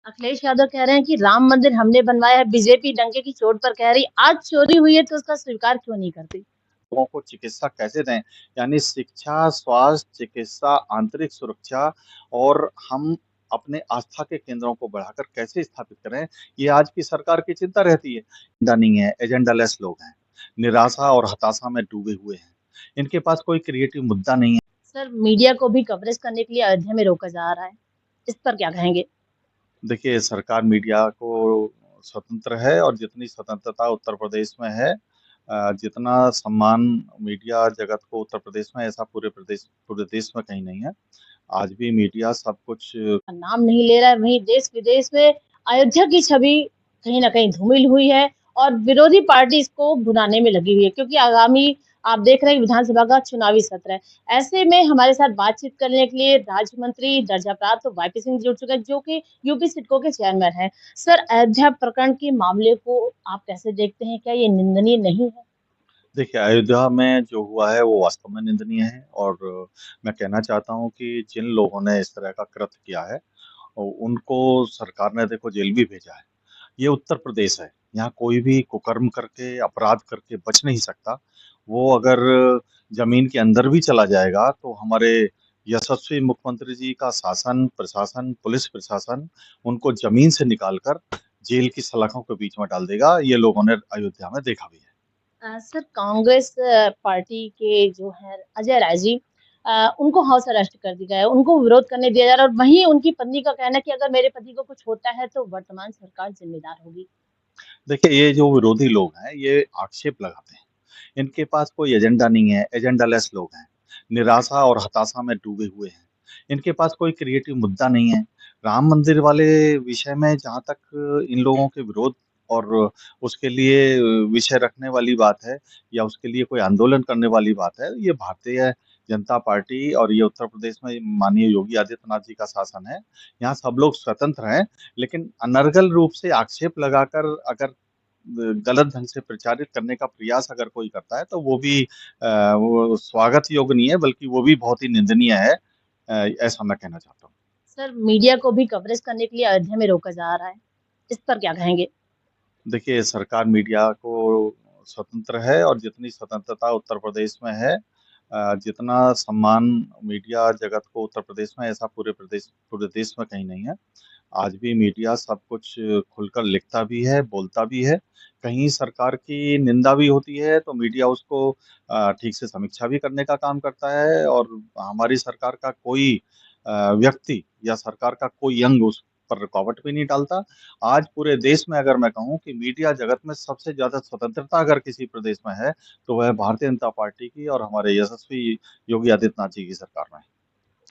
अखिलेश यादव कह रहे हैं कि राम मंदिर हमने बनवाया है, बीजेपी डंके की चोट पर कह रही, आज चोरी हुई है तो उसका स्वीकार क्यों नहीं करती? लोगों को चिकित्सा कैसे दें? यानी शिक्षा, स्वास्थ्य, चिकित्सा, आंतरिक सुरक्षा और हम अपने आस्था के केंद्रों को बढ़ाकर कैसे स्थापित करें, ये आज की सरकार की चिंता रहती है। एजेंडा नहीं है, एजेंडालेस लोग हैं, निराशा और हताशा में डूबे हुए हैं। इनके पास कोई क्रिएटिव मुद्दा नहीं है। सर, मीडिया को भी कवरेज करने के लिए अयोध्या में रोका जा रहा है। इस पर क्या कहेंगे? देखिए, सरकार मीडिया को स्वतंत्र है और जितनी स्वतंत्रता उत्तर प्रदेश में है जितना सम्मान मीडिया जगत को उत्तर प्रदेश में ऐसा पूरे देश में कहीं नहीं है। आज भी मीडिया सब कुछ नाम नहीं ले रहा है, वहीं देश-विदेश में अयोध्या की छवि कहीं न कहीं धूमिल हुई है और विरोधी पार्टी इसको भुनाने में लगी हुई है क्योंकि आगामी आप देख रहे हैं विधानसभा का चुनावी सत्र है। ऐसे में हमारे साथ बातचीत करने के लिए राज्य मंत्री दर्जा प्राप्त वाईपी सिंह जुड़ चुके हैं, जो कि यूपी सिडको के चेयरमैन हैं। सर, अयोध्या प्रकरण के मामले को आप कैसे देखते हैं? क्या ये निंदनीय नहीं है? देखिए, अयोध्या में जो हुआ है वो वास्तव में निंदनीय है और मैं कहना चाहता हूँ कि जिन लोगों ने इस तरह का कृत्य किया है, उनको सरकार ने देखो जेल भी भेजा है। ये उत्तर प्रदेश है, यहाँ कोई भी कुकर्म करके, अपराध करके बच नहीं सकता। वो अगर ज़मीन के अंदर भी चला जाएगा, तो हमारे यशस्वी मुख्यमंत्री जी का शासन, प्रशासन, पुलिस प्रशासन उनको ज़मीन से निकाल कर जेल की सलाखों के बीच में डाल देगा। ये लोगों ने अयोध्या में देखा भी है। सर, कांग्रेस पार्टी के जो हैं अजय राय जी, उनको हाउस अरेस्ट कर दिया गया है, उनको विरोध करने दिया जा रहा है और वहीं उनकी पत्नी का कहना है कि अगर मेरे पति को कुछ होता है तो वर्तमान सरकार ज़िम्मेदार होगी। देखिए, ये जो विरोधी लोग हैं, ये आक्षेप लगाते हैं। इनके पास कोई एजेंडा नहीं है, एजेंडालेस लोग हैं, निराशा और हताशा में डूबे हुए हैं। इनके पास कोई क्रिएटिव मुद्दा नहीं है। राम मंदिर वाले विषय में जहाँ तक इन लोगों के विरोध और उसके लिए विषय रखने वाली बात है या उसके लिए कोई आंदोलन करने वाली बात है, ये भारतीय जनता पार्टी और ये उत्तर प्रदेश में माननीय योगी आदित्यनाथ जी का शासन है। यहाँ सब लोग स्वतंत्र हैं, लेकिन अनर्गल रूप से आक्षेप लगाकर अगर गलत ढंग से प्रचारित करने का प्रयास अगर कोई करता है तो वो स्वागत योग्य नहीं है बल्कि वो भी बहुत ही निंदनीय है। ऐसा मैं कहना चाहता हूँ। सर, मीडिया को भी कवरेज करने के लिए अयोध्या में रोका जा रहा है। इस पर क्या कहेंगे? देखिए, सरकार मीडिया को स्वतंत्र है और जितनी स्वतंत्रता उत्तर प्रदेश में है जितना सम्मान मीडिया जगत को उत्तर प्रदेश में ऐसा पूरे देश में कहीं नहीं है। आज भी मीडिया सब कुछ खुलकर लिखता भी है, बोलता भी है। कहीं सरकार की निंदा भी होती है तो मीडिया उसको ठीक से समीक्षा भी करने का काम करता है और हमारी सरकार का कोई व्यक्ति या सरकार का कोई अंग उस पर रुकावट भी नहीं डालता। आज पूरे देश में अगर मैं कहूँ कि मीडिया जगत में सबसे ज़्यादा स्वतंत्रता अगर किसी प्रदेश में है, तो वह भारतीय जनता पार्टी की और हमारे यशस्वी योगी आदित्यनाथ जी की सरकार में है।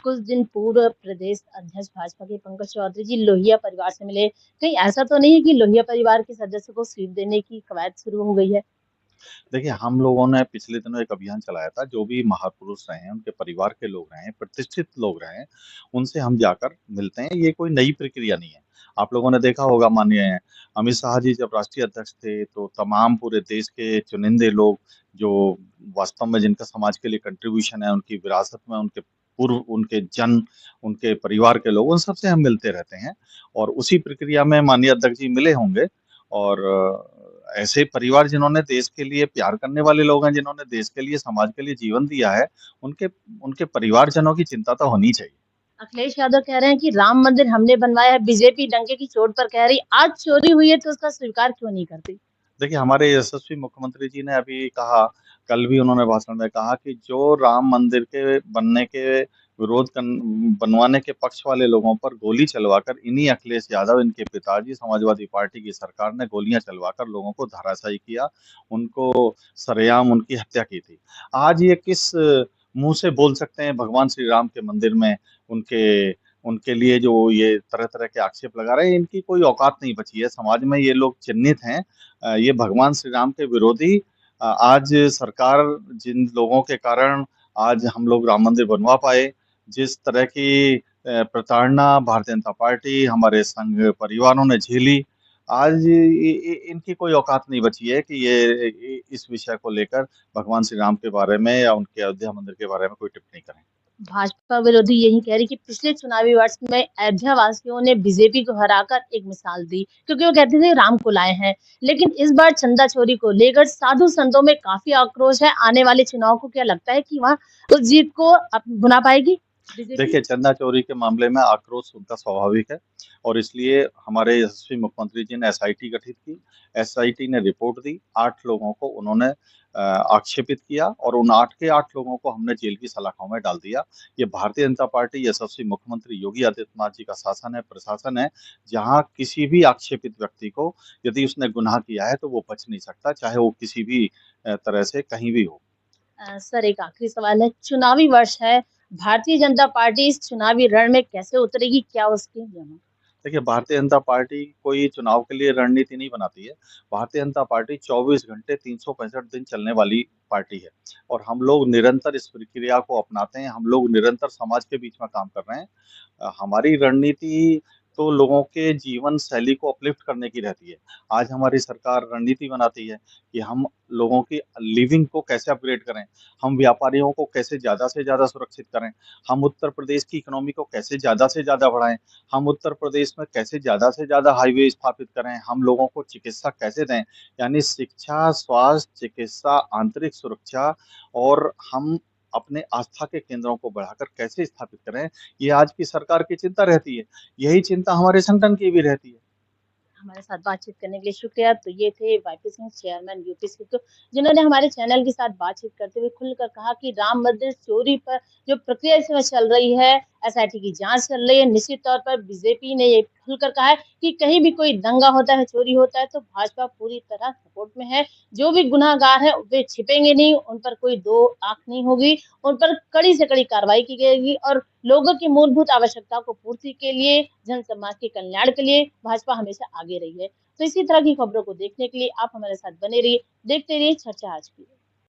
कुछ दिन पूर्व प्रदेश अध्यक्ष भाजपा के पंकज चौधरी जी लोहिया परिवार से मिले। कहीं ऐसा तो नहीं है कि लोहिया परिवार के सदस्य को सीट देने की कवायद शुरू हो गई है? देखिए, हम लोगों ने पिछले दिनों एक अभियान चलाया था, जो भी महापुरुष रहे हैं, उनके परिवार के लोग रहे हैं, प्रतिष्ठित लोग रहे हैं, उनसे हम जाकर मिलते हैं। ये कोई नई प्रक्रिया नहीं है। आप लोगों ने देखा होगा माननीय अमित शाह जी जब राष्ट्रीय अध्यक्ष थे, तो तमाम पूरे देश के चुनिंदे लोग जो वास्तव में जिनका समाज के लिए कंट्रीब्यूशन है, उनकी विरासत में उनके पूर्व, उनके परिवार के लोग, उन सबसे हम मिलते रहते हैं और उसी प्रक्रिया में माननीय अध्यक्ष जी मिले होंगे और ऐसे परिवार जिन्होंने देश के लिए प्यार करने वाले लोग हैं, जिन्होंने देश के लिए, समाज के लिए जीवन दिया है, उनके उनके परिवारजनों की चिंता तो होनी चाहिए। अखिलेश यादव कह रहे हैं कि राम मंदिर हमने बनवाया है, बीजेपी डंके की चोट पर कह रही, आज चोरी हुई है तो उसका स्वीकार क्यों नहीं करती? देखिए, हमारे यशस्वी मुख्यमंत्री जी ने अभी कहा, कल भी उन्होंने भाषण में कहा कि जो राम मंदिर के बनने के बनवाने के पक्ष वाले लोगों पर गोली चलवाकर इन्हीं अखिलेश यादव, इनके पिताजी, समाजवादी पार्टी की सरकार ने गोलियां चलवाकर लोगों को धराशायी किया, उनको सरेआम उनकी हत्या की थी। आज ये किस मुँह से बोल सकते हैं भगवान श्री राम के मंदिर में उनके उनके लिए जो ये तरह-तरह के आक्षेप लगा रहे हैं, इनकी कोई औकात नहीं बची है। समाज में ये लोग चिन्हित हैं। ये भगवान श्री राम के विरोधी आज सरकार जिन लोगों के कारण आज हम लोग राम मंदिर बनवा पाए, जिस तरह की प्रताड़ना भारतीय जनता पार्टी, हमारे संघ परिवारों ने झेली, आज इनकी कोई औकात नहीं बची है कि ये इस विषय को लेकर भगवान श्री राम के बारे में या उनके अयोध्या मंदिर के बारे में कोई टिप्पणी करें। भाजपा विरोधी यही कह रही कि पिछले चुनावी वर्ष में अयोध्या वासियों ने बीजेपी को हराकर एक मिसाल दी, क्योंकि वो कहते थे राम को लाए हैं। लेकिन इस बार चंदा चोरी को लेकर साधु संतों में काफी आक्रोश है। आने वाले चुनाव को क्या लगता है कि वहां उस जीत को भुना पाएगी बीजेपी? देखिए, चंदा चोरी के मामले में आक्रोश उनका स्वाभाविक है और इसलिए हमारे यशस्वी मुख्यमंत्री जी ने एसआईटी गठित की। एसआईटी ने रिपोर्ट दी, 8 लोगों को उन्होंने आक्षेपित किया और उन 8 के 8 लोगों को हमने जेल की सलाखों में डाल दिया। ये भारतीय जनता पार्टी, यशस्वी मुख्यमंत्री योगी आदित्यनाथ जी का शासन है, प्रशासन है, जहाँ किसी भी आक्षेपित व्यक्ति को यदि उसने गुनाह किया है तो वो बच नहीं सकता, चाहे वो किसी भी तरह से कहीं भी हो। सर एक आखिरी सवाल है, चुनावी वर्ष है, भारतीय जनता पार्टी इस चुनावी रण में कैसे उतरेगी? क्या उसके जमा? देखिए, भारतीय जनता पार्टी कोई चुनाव के लिए रणनीति नहीं बनाती है। भारतीय जनता पार्टी 24 घंटे 365 दिन चलने वाली पार्टी है और हम लोग निरंतर इस प्रक्रिया को अपनाते हैं। हम लोग निरंतर समाज के बीच में काम कर रहे हैं। हमारी रणनीति तो लोगों के जीवन शैली को अपलिफ्ट करने की रहती है। आज हमारी सरकार रणनीति बनाती है कि हम लोगों की लिविंग को कैसे अपग्रेड करें, हम व्यापारियों को कैसे ज़्यादा से ज़्यादा सुरक्षित करें, हम उत्तर प्रदेश की इकोनॉमी को कैसे ज़्यादा से ज़्यादा बढ़ाएँ। हम उत्तर प्रदेश में कैसे ज़्यादा से ज़्यादा हाईवे स्थापित करें, हम लोगों को चिकित्सा कैसे दें, यानी शिक्षा, स्वास्थ्य, चिकित्सा, आंतरिक सुरक्षा और हम अपने आस्था के केंद्रों को बढ़ाकर कैसे स्थापित करें, ये आज की सरकार की चिंता रहती है। यही चिंता हमारे संगठन की भी रहती है। हमारे साथ बातचीत करने के लिए शुक्रिया। तो ये थे वाईपी सिंह, चेयरमैन यूपीएससी के, जिन्होंने हमारे चैनल के साथ बातचीत करते हुए खुलकर कहा कि राम मंदिर चोरी पर जो प्रक्रिया इस समय चल रही है, एसआईटी की जांच चल रही है। निश्चित तौर पर बीजेपी ने ये खुलकर कहा है कि कहीं भी कोई दंगा होता है, चोरी होता है, तो भाजपा पूरी तरह सपोर्ट में है। जो भी गुनाहगार है वे छिपेंगे नहीं, उन पर कोई दो आंख नहीं होगी, उन पर कड़ी से कड़ी कार्रवाई की जाएगी और लोगों की मूलभूत आवश्यकता को पूर्ति के लिए, जन समाज के कल्याण के लिए भाजपा हमेशा आगे रही है। तो इसी तरह की खबरों को देखने के लिए आप हमारे साथ बने रहिए, देखते रहिए चर्चा आज की।